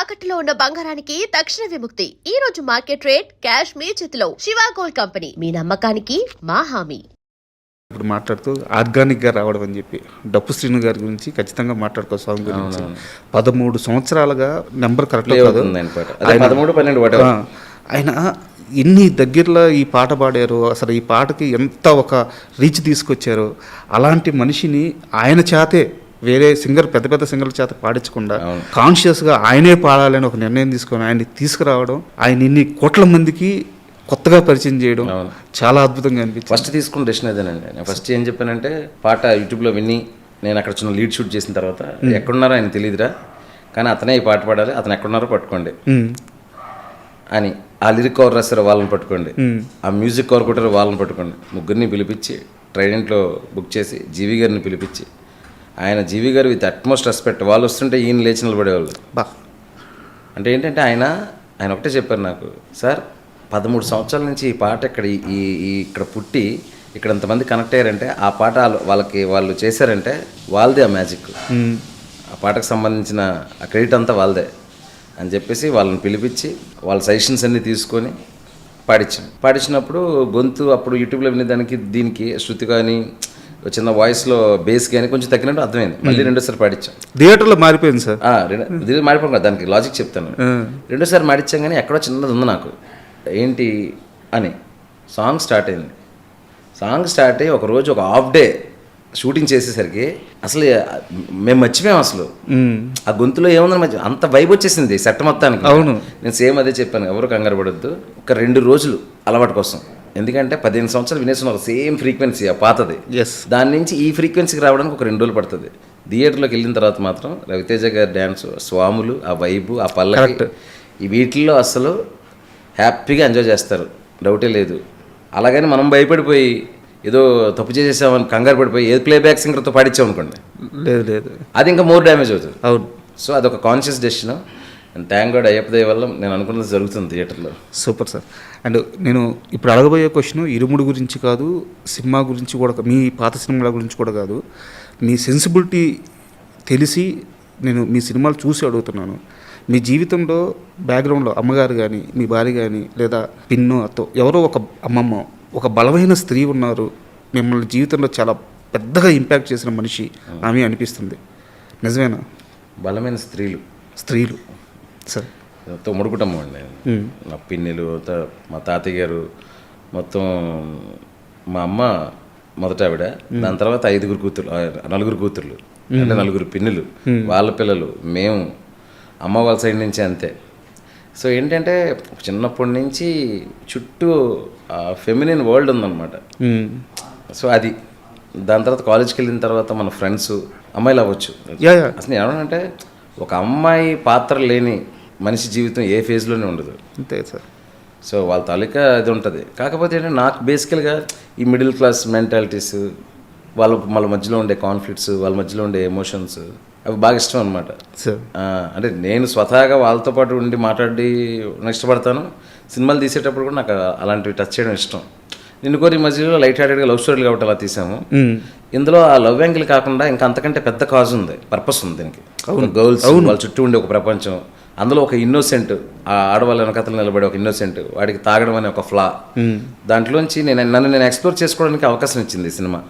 తాకట్టులో ఉన్న బంగారానికి తక్షణ విముక్తి. ఈ రోజు మార్కెట్ రేట్ క్యాష్ మీ చేతిలో. శివ గోల్డ్ కంపెనీ, మీ నమ్మకానికి మా హామీ. ఇప్పుడు మాట్లాడుతూ ఆర్గానిక్గా రావడం అని చెప్పి డప్పు శ్రీను గారి గురించి ఖచ్చితంగా మాట్లాడుకో సాంగ్ గురించి. 13 సంవత్సరాలుగా నెంబర్ కరెక్ట్ కాదు, 13-12 ఆయన ఎన్ని దగ్గరలో ఈ పాట పాడారు, అసలు ఈ పాటకి ఎంత ఒక రీచ్ తీసుకొచ్చారు. అలాంటి మనిషిని ఆయన చేతే వేరే సింగర్ పెద్ద సింగర్ల చేత పాడించకుండా కాన్షియస్గా ఆయనే పాడాలని ఒక నిర్ణయం తీసుకొని ఆయన్ని తీసుకురావడం, ఆయన ఇన్ని కోట్ల మందికి కొత్తగా పరిచయం చేయడం చాలా అద్భుతంగా అనిపించింది. ఫస్ట్ తీసుకున్న డెసిషన్ అదేనండి. నేను ఫస్ట్ ఏం చెప్పానంటే, పాట యూట్యూబ్లో విని నేను అక్కడ చిన్న లీడ్ షూట్ చేసిన తర్వాత ఎక్కడున్నారో ఆయన తెలియదురా, కానీ అతనే ఈ పాట పాడాలి, అతను ఎక్కడున్నారో పట్టుకోండి అని. ఆ లిరిక్ కవర్ రాస్తారో వాళ్ళని పట్టుకోండి, ఆ మ్యూజిక్ కవర్ కొట్టారో వాళ్ళని పట్టుకోండి. ముగ్గురిని పిలిపించి ట్రైడెంట్లో బుక్ చేసి జీవి గారిని పిలిపించి, ఆయన జీవి గారు విత్ అట్మోస్ట్ రెస్పెక్ట్, వాళ్ళు వస్తుంటే ఈయన లేచి నిలబడేవాళ్ళు. అంటే ఏంటంటే ఆయన ఒకటే చెప్పారు నాకు, సార్ 13 సంవత్సరాల నుంచి ఈ పాట ఇక్కడ పుట్టి ఇక్కడ ఇంతమంది కనెక్ట్ అయ్యారంటే ఆ పాట వాళ్ళు చేశారంటే వాళ్ళదే ఆ మ్యాజిక్, ఆ పాటకు సంబంధించిన ఆ క్రెడిట్ అంతా వాళ్ళదే అని చెప్పేసి వాళ్ళని పిలిపించి వాళ్ళ సజెషన్స్ అన్నీ తీసుకొని పాడించినప్పుడు గొంతు అప్పుడు యూట్యూబ్లో వినేదానికి దీనికి శృతి కానీ చిన్న వాయిస్లో బేస్ కానీ కొంచెం తగ్గినట్టు అర్థమైంది. మళ్ళీ రెండోసారి పాడించాం. థియేటర్లో మారిపోయింది సార్. మారిపోయింది కదా, దానికి లాజిక్ చెప్తాను. రెండోసారి మాడించాం కానీ ఎక్కడో చిన్నది ఉంది నాకు, ఏంటి అని. సాంగ్ స్టార్ట్ అయ్యి ఒకరోజు ఒక హాఫ్ డే షూటింగ్ చేసేసరికి అసలు మేము మర్చిపోయాం అసలు ఆ గొంతులో ఏముందని మర్చి, అంత వైబ్ వచ్చేసింది సెట్ మొత్తానికి. అవును, నేను సేమ్ అదే చెప్పాను, ఎవరు కంగారు పడొద్దు, ఒక 2 రోజులు అలవాటు కోసం. ఎందుకంటే 15 సంవత్సరాలు వినేస్తున్నారు సేమ్ ఫ్రీక్వెన్సీ, ఆ పాతది. దాని నుంచి ఈ ఫ్రీక్వెన్సీకి రావడానికి ఒక 2 రోజులు పడుతుంది. థియేటర్లోకి వెళ్ళిన తర్వాత మాత్రం రవితేజ గారి డ్యాన్స్, స్వాములు, ఆ వైబు, ఆ పల్లకి, ఈ వీటిల్లో అసలు హ్యాపీగా ఎంజాయ్ చేస్తారు, డౌటే లేదు. అలాగని మనం భయపడిపోయి ఏదో తప్పు చేసేసామని కంగారు పడిపోయి ఏది ప్లేబ్యాక్ సింగర్తో పాడించామనుకోండి, లేదు, అది ఇంకా మోర్ డ్యామేజ్ అవుతుంది. అవును. సో అదొక conscious decision. And thank god అయ్యప్పదయ వల్ల నేను అనుకున్నది జరుగుతుంది థియేటర్లో. Super sir. అండ్ నేను ఇప్పుడు అడగబోయే క్వశ్చన్ ఇరుముడు గురించి కాదు, సినిమా గురించి కూడా, మీ పాత సినిమాల గురించి కూడా కాదు, మీ సెన్సిబిలిటీ తెలిసి నేను మీ సినిమాలు చూసి అడుగుతున్నాను. మీ జీవితంలో బ్యాక్గ్రౌండ్లో అమ్మగారు కానీ, మీ భార్య కానీ, లేదా పిన్ను అత్తో ఎవరో ఒక అమ్మమ్మ, ఒక బలమైన స్త్రీ ఉన్నారు, మిమ్మల్ని జీవితంలో చాలా పెద్దగా ఇంపాక్ట్ చేసిన మనిషి ఆమె అనిపిస్తుంది. నిజమేనా? బలమైన స్త్రీలు సార్, ఉమ్మడి కుటుంబం అండి. మా పిన్నిలు, మా తాతయ్య గారు, మొత్తం మా అమ్మ మొదట ఆవిడ, దాని తర్వాత 4 కూతుర్లు, అంటే 4 పిన్నులు, వాళ్ళ పిల్లలు, మేము, అమ్మ వాళ్ళ సైడ్ నుంచి అంతే. సో ఏంటంటే చిన్నప్పటి నుంచి చుట్టూ ఫెమినిన్ వరల్డ్ ఉందన్నమాట. సో అది దాని తర్వాత కాలేజ్కి వెళ్ళిన తర్వాత మన ఫ్రెండ్స్ అమ్మాయిలు అవ్వచ్చు. అసలు ఏమనంటే ఒక అమ్మాయి పాత్ర లేని మనిషి జీవితం ఏ ఫేజ్లోనే ఉండదు, అంతే సార్. సో వాళ్ళ తాలూకా ఇది ఉంటుంది. కాకపోతే ఏంటంటే నాకు బేసికల్గా ఈ మిడిల్ క్లాస్ మెంటాలిటీస్, వాళ్ళ మధ్యలో ఉండే కాన్ఫ్లిక్ట్స్, వాళ్ళ మధ్యలో ఉండే ఎమోషన్స్, అవి బాగా ఇష్టం అనమాట. అంటే నేను స్వతహాగా వాళ్ళతో పాటు ఉండి మాట్లాడి ఇష్టపడతాను. సినిమాలు తీసేటప్పుడు కూడా నాకు అలాంటివి టచ్ చేయడం ఇష్టం. నిన్ను కోరి మధ్యలో లైట్ హార్టెడ్గా లవ్ స్టోరీలు కాబట్టి అలా తీసాము. ఇందులో ఆ లవ్ యాంగిల్ కాకుండా ఇంకా అంతకంటే పెద్ద కాజ్ ఉంది, పర్పస్ ఉంది దీనికి. గర్ల్స్, వాళ్ళ చుట్టూ ఉండే ఒక ప్రపంచం, అందులో ఒక ఇన్నోసెంట్, ఆ ఆడవాళ్ళ వెనకతలు నిలబడే ఒక ఇన్నోసెంట్, వాడికి తాగడం అనే ఒక ఫ్లా, దాంట్లోంచి నన్ను ఎక్స్ప్లోర్ చేసుకోవడానికి అవకాశం ఇచ్చింది ఈ సినిమా.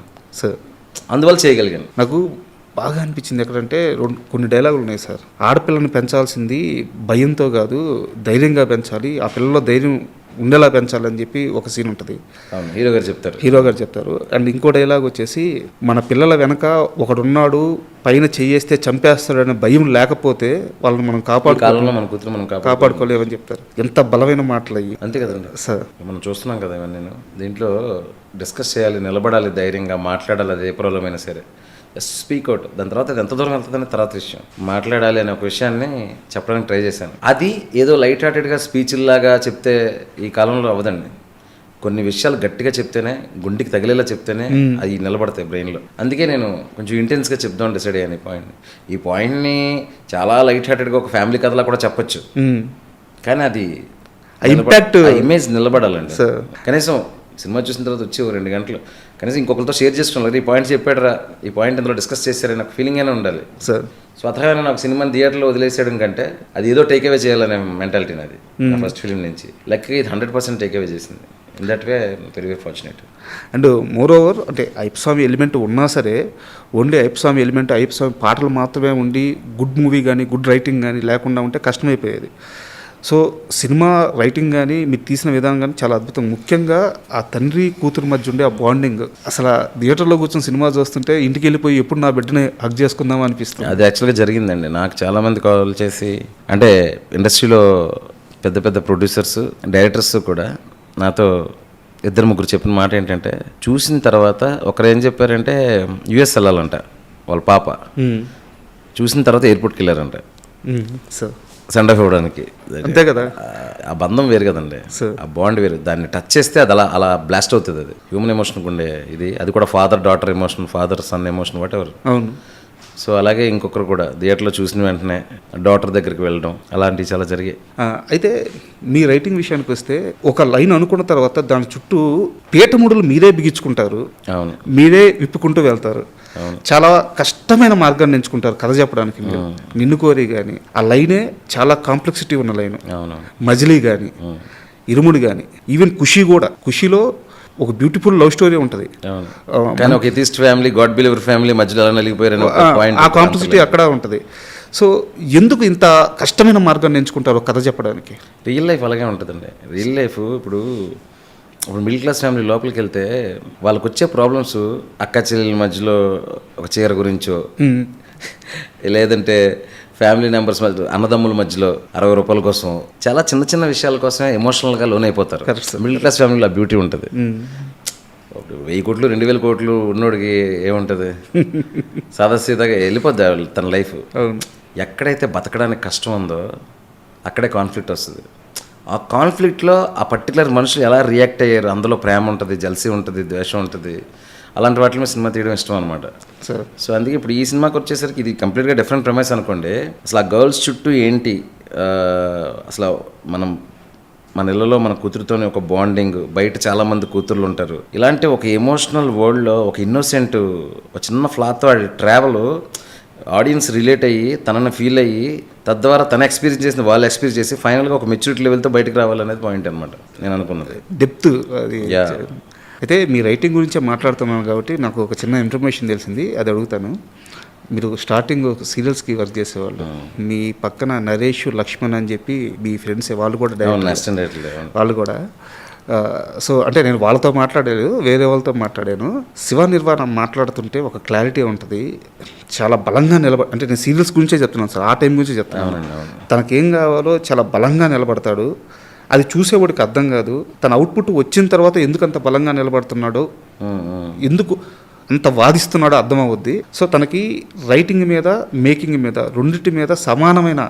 సార్ అందువల్ల చేయగలిగాను. నాకు బాగా అనిపించింది ఎక్కడంటే కొన్ని డైలాగులు ఉన్నాయి సార్. ఆడపిల్లని పెంచాల్సింది భయంతో కాదు, ధైర్యంగా పెంచాలి, ఆ పిల్లలో ధైర్యం ఉండేలా పెంచాలని చెప్పి ఒక సీన్ ఉంటుంది, హీరో గారు చెప్తారు. అండ్ ఇంకో డైలాగ్ వచ్చేసి, మన పిల్లల వెనక ఒకడున్నాడు, పైన చెయ్యేస్తే చంపేస్తాడనే భయం లేకపోతే వాళ్ళని మనం కాపాడుకోలేమని చెప్తారు. ఎంత బలమైన మాటలు అయ్యి. అంతే కదండి సార్, మనం చూస్తున్నాం కదా ఇవన్నీ. నేను దీంట్లో డిస్కస్ చేయాలి, నిలబడాలి, ధైర్యంగా మాట్లాడాలి, అది ఏ ప్రాబ్లం అయినా సరే, స్పీక్ అవుట్. దాని తర్వాత అది ఎంత దూరం వెళ్తుందని తర్వాత విషయం, మాట్లాడాలి అనే ఒక విషయాన్ని చెప్పడానికి ట్రై చేశాను. అది ఏదో లైట్ హార్టెడ్గా స్పీచ్లాగా చెప్తే ఈ కాలంలో అవ్వదండి. కొన్ని విషయాలు గట్టిగా చెప్తేనే, గుండెకి తగిలేలా చెప్తేనే అవి నిలబడతాయి బ్రెయిన్లో. అందుకే నేను కొంచెం ఇంటెన్స్గా చెప్దాం డిసైడ్ అయ్యాను ఈ పాయింట్ని. చాలా లైట్ హార్టెడ్గా ఒక ఫ్యామిలీ కథలా కూడా చెప్పచ్చు, కానీ అది ఇమేజ్ నిలబడాలండి. కనీసం సినిమా చూసిన తర్వాత వచ్చి 2 గంటలు కనీసం ఇంకొకరితో షేర్ చేసుకోవాలి, ఈ పాయింట్స్ చెప్పాడురా, ఈ పాయింట్ ఇందులో డిస్కస్ చేశారని నాకు ఫీలింగ్ అయినా ఉండాలి సార్. స్వతహాగా నాకు సినిమాని థియేటర్లో వదిలేసేయడం కంటే అది ఏదో టేక్ అవే చేయాలనే మెంటాలిటీ నాది నా ఫస్ట్ ఫిలిం నుంచి. లక్కీ ఇది 100% టేక్ అవే చేసింది. In that way very very fortunate. And more over అంటే అయ్యప్ప స్వామి ఎలిమెంట్ ఉన్నా సరే ఓన్లీ అయ్యప్ప స్వామి ఎలిమెంట్, అయ్యప్ప స్వామి పాటలు మాత్రమే ఉండి గుడ్ మూవీ కానీ గుడ్ రైటింగ్ కానీ లేకుండా ఉంటే కష్టమైపోయేది. సో సినిమా రైటింగ్ కానీ మీరు తీసిన విధానం కానీ చాలా అద్భుతం. ముఖ్యంగా ఆ తండ్రి కూతురు మధ్య ఉండే ఆ బాండింగ్, అసలు థియేటర్లో కూర్చొని సినిమా చూస్తుంటే ఇంటికి వెళ్ళిపోయి ఎప్పుడు నా బిడ్డని హగ్ చేసుకుందాం అనిపిస్తుంది. అది యాక్చువల్గా జరిగిందండి. నాకు చాలామంది కాల్ చేసి, అంటే ఇండస్ట్రీలో పెద్ద పెద్ద ప్రొడ్యూసర్స్, డైరెక్టర్స్ కూడా నాతో 2-3 చెప్పిన మాట ఏంటంటే, చూసిన తర్వాత ఒకరు ఏం చెప్పారంటే యుఎస్ వెళ్ళాలంట వాళ్ళ పాప, చూసిన తర్వాత ఎయిర్పోర్ట్కి వెళ్ళారంట సార్ సెండ్ ఆఫ్ ఇవ్వడానికి. అంతే కదా, ఆ బంధం వేరు కదండి, ఆ బాండ్ వేరు. దాన్ని టచ్ చేస్తే అది అలా అలా బ్లాస్ట్ అవుతుంది. అది హ్యూమన్ ఎమోషన్కి ఉండే ఇది, అది కూడా father daughter emotion, father son emotion, what ever. అవును. సో అలాగే ఇంకొకరు కూడా థియేటర్లో చూసిన వెంటనే డాటర్ దగ్గరికి వెళ్ళడం, అలాంటివి చాలా జరిగాయి. అయితే మీ రైటింగ్ విషయానికి వస్తే ఒక లైన్ అనుకున్న తర్వాత దాని చుట్టూ పీఠముడులు మీరే బిగించుకుంటారు, అవును, మీరే విప్పుకుంటూ వెళ్తారు. చాలా కష్టమైన మార్గాన్ని ఎంచుకుంటారు కథ చెప్పడానికి. మీరు నిన్ను కోరి కానీ ఆ లైనే చాలా కాంప్లెక్సిటీ ఉన్న లైన్. అవును, మజిలీ కానీ, ఇరుముడి కానీ, ఈవెన్ ఖుషి కూడా. ఖుషిలో ఒక బ్యూటిఫుల్ లవ్ స్టోరీ ఉంటుంది. కానీ ఒక atheist family, God believer family మధ్యలో అలా నలిగిపోయారు, ఆ కాంప్లెక్సిటీ అక్కడ ఉంటుంది. సో ఎందుకు ఇంత కష్టమైన మార్గాన్ని ఎంచుకుంటారు కథ చెప్పడానికి? రియల్ లైఫ్ అలాగే ఉంటుందండి. రియల్ లైఫ్ ఇప్పుడు మిడిల్ క్లాస్ ఫ్యామిలీ లోపలికి వెళ్తే వాళ్ళకి వచ్చే ప్రాబ్లమ్స్ అక్క చెల్లెల మధ్యలో ఒక చీర గురించో, లేదంటే ఫ్యామిలీ మెంబర్స్ మధ్య, అన్నదమ్ముల మధ్యలో 60 రూపాయల కోసం, చాలా చిన్న చిన్న విషయాల కోసమే ఎమోషనల్గా లోన్ అయిపోతారు. మిడిల్ క్లాస్ ఫ్యామిలీలో ఆ బ్యూటీ ఉంటుంది. 1000 కోట్లు 2000 కోట్లు ఉన్నోడికి ఏముంటుంది, సాదాసీదాగా వెళ్ళిపోద్ది తన లైఫ్. ఎక్కడైతే బతకడానికి కష్టం ఉందో అక్కడే కాన్ఫ్లిక్ట్ వస్తుంది. ఆ కాన్ఫ్లిక్ట్లో ఆ పర్టికులర్ మనుషులు ఎలా రియాక్ట్ అయ్యారు, అందులో ప్రేమ ఉంటుంది, జల్సీ ఉంటుంది, ద్వేషం ఉంటుంది. అలాంటి వాటి మీద సినిమా తీయడం ఇష్టం అనమాట. సో అందుకే ఇప్పుడు ఈ సినిమాకి వచ్చేసరికి ఇది కంప్లీట్గా డిఫరెంట్ ప్రెమైస్ అనుకోండి. అసలు ఆ గర్ల్స్ చుట్టూ ఏంటి, అసలు మన ఇళ్ళలో మన కూతురుతోనే ఒక బాండింగ్, బయట చాలామంది కూతుర్లు ఉంటారు. ఇలాంటి ఒక ఎమోషనల్ వరల్డ్లో ఒక ఇన్నోసెంట్ ఒక చిన్న ఫ్లాతో ట్రావెల్ ఆడియన్స్ రిలేట్ అయ్యి తనని ఫీల్ అయ్యి తద్వారా తన ఎక్స్పీరియన్స్ చేసిన వాళ్ళు ఎక్స్పీరియన్స్ చేసి ఫైనల్గా ఒక మెచ్యూరిటీ లెవెల్తో బయటకు రావాలనేది పాయింట్ అనమాట నేను అనుకున్నది. డెప్త్ అది. అయితే మీ రైటింగ్ గురించే మాట్లాడుతున్నాను కాబట్టి నాకు ఒక చిన్న ఇన్ఫర్మేషన్ తెలిసింది, అది అడుగుతాను. మీరు స్టార్టింగ్ సీరియల్స్కి వర్క్ చేసేవాళ్ళు, మీ పక్కన నరేష్, లక్ష్మణ్ అని చెప్పి మీ ఫ్రెండ్స్, వాళ్ళు కూడా వాళ్ళు కూడా. సో అంటే నేను వాళ్ళతో మాట్లాడలేదు, వేరే వాళ్ళతో మాట్లాడాను. శివ నిర్వాణ మాట్లాడుతుంటే ఒక క్లారిటీ ఉంటుంది, చాలా బలంగా అంటే నేను సీరియల్స్ గురించే చెప్తున్నాను సార్, ఆ టైం గురించే చెప్తున్నాను. తనకేం కావాలో చాలా బలంగా నిలబడతాడు. అది చూసేవాడికి అర్థం కాదు. తన అవుట్పుట్ వచ్చిన తర్వాత ఎందుకు అంత బలంగా నిలబడుతున్నాడో, ఎందుకు అంత వాదిస్తున్నాడో అర్థమవుద్ది. సో తనకి రైటింగ్ మీద, మేకింగ్ మీద, రెండింటి మీద సమానమైన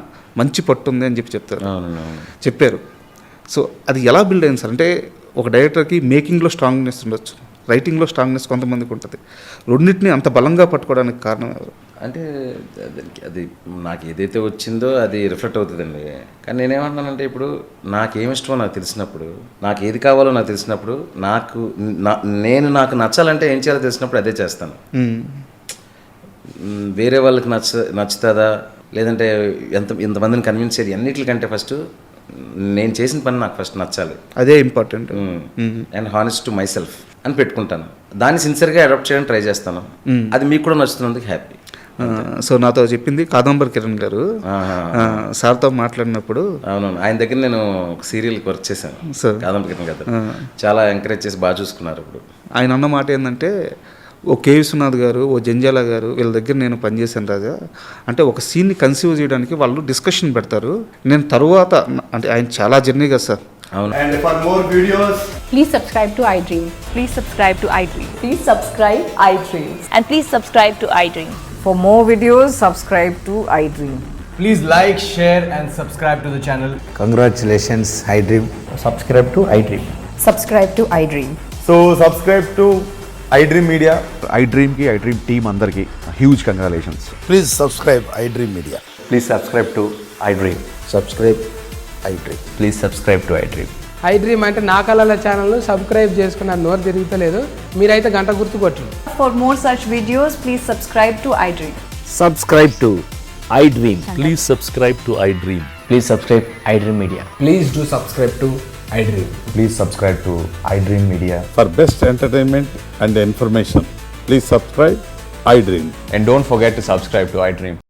మంచి పట్టుంది అని చెప్పారు. సో అది ఎలా బిల్డ్ అయింది సార్? అంటే ఒక డైరెక్టర్కి మేకింగ్లో స్ట్రాంగ్నెస్ ఉండొచ్చు, రైటింగ్లో స్ట్రాంగ్నెస్ కొంతమందికి ఉంటుంది. రెండింటిని అంత బలంగా పట్టుకోవడానికి కారణం ఎవరు? అంటే అది నాకు ఏదైతే వచ్చిందో అది రిఫ్లెక్ట్ అవుతుందండి. కానీ నేనేమన్నానంటే, ఇప్పుడు నాకేమిష్టమో నాకు తెలిసినప్పుడు, నాకు ఏది కావాలో నాకు తెలిసినప్పుడు, నాకు నచ్చాలంటే ఏం చేయాలో తెలిసినప్పుడు అదే చేస్తాను. వేరే వాళ్ళకి నచ్చుతుందా లేదంటే ఎంతమందిని కన్విన్స్ చేయాలి అన్నిటికంటే ఫస్ట్ నేను చేసిన పని నాకు ఫస్ట్ నచ్చాలి, అదే important. And honest to my self అని పెట్టుకుంటాను. దాన్ని సిన్సియర్గా అడాప్ట్ చేయడానికి ట్రై చేస్తాను. అది మీకు కూడా నచ్చుతున్నందుకు హ్యాపీ. సో నాతో చెప్పింది కాదంబరి కిరణ్ గారు, సార్తో మాట్లాడినప్పుడు. అవునవును, ఆయన దగ్గర నేను ఒక సీరియల్కి వర్క్ చేశాను, కాదంబరి కిరణ్ గారు. చాలా ఎంకరేజ్ చేసి బాగా చూసుకున్నారు. ఇప్పుడు ఆయన అన్న మాట ఏంటంటే, ఓ కే విశ్వనాథ్ గారు, ఓ జంజాల గారు, వీళ్ళ దగ్గర నేను పనిచేశాను రాజా. అంటే ఒక సీన్ని కన్సీవ్ చేయడానికి వాళ్ళు డిస్కషన్ పెడతారు. నేను తరువాత అంటే ఆయన చాలా జర్నీ కదా సార్. అవును. And for more videos, please subscribe to iDream. Please subscribe to iDream. Please subscribe iDream. And please subscribe to iDream. For more videos, subscribe to iDream. please like, share and subscribe to the channel. Congratulations, iDream. Subscribe to iDream. Subscribe to iDream. So subscribe to iDream Media. iDream ki iDream team andarki huge congratulations. Please subscribe iDream Media. Please subscribe to iDream. Subscribe iDream. Please subscribe to iDream. I dream అంటే నా కళల ఛానల్ను subscribe చేసుకున్న నోరు తిరుగుతలేదు. మీరైతే గంట గుర్తు కొట్టండి. For more such videos, please subscribe to iDream. Subscribe to iDream. Please subscribe to iDream. Please subscribe iDream Media. Please do subscribe to iDream. Please subscribe to iDream Media. For best entertainment and information, please subscribe iDream. And don't forget to subscribe to iDream.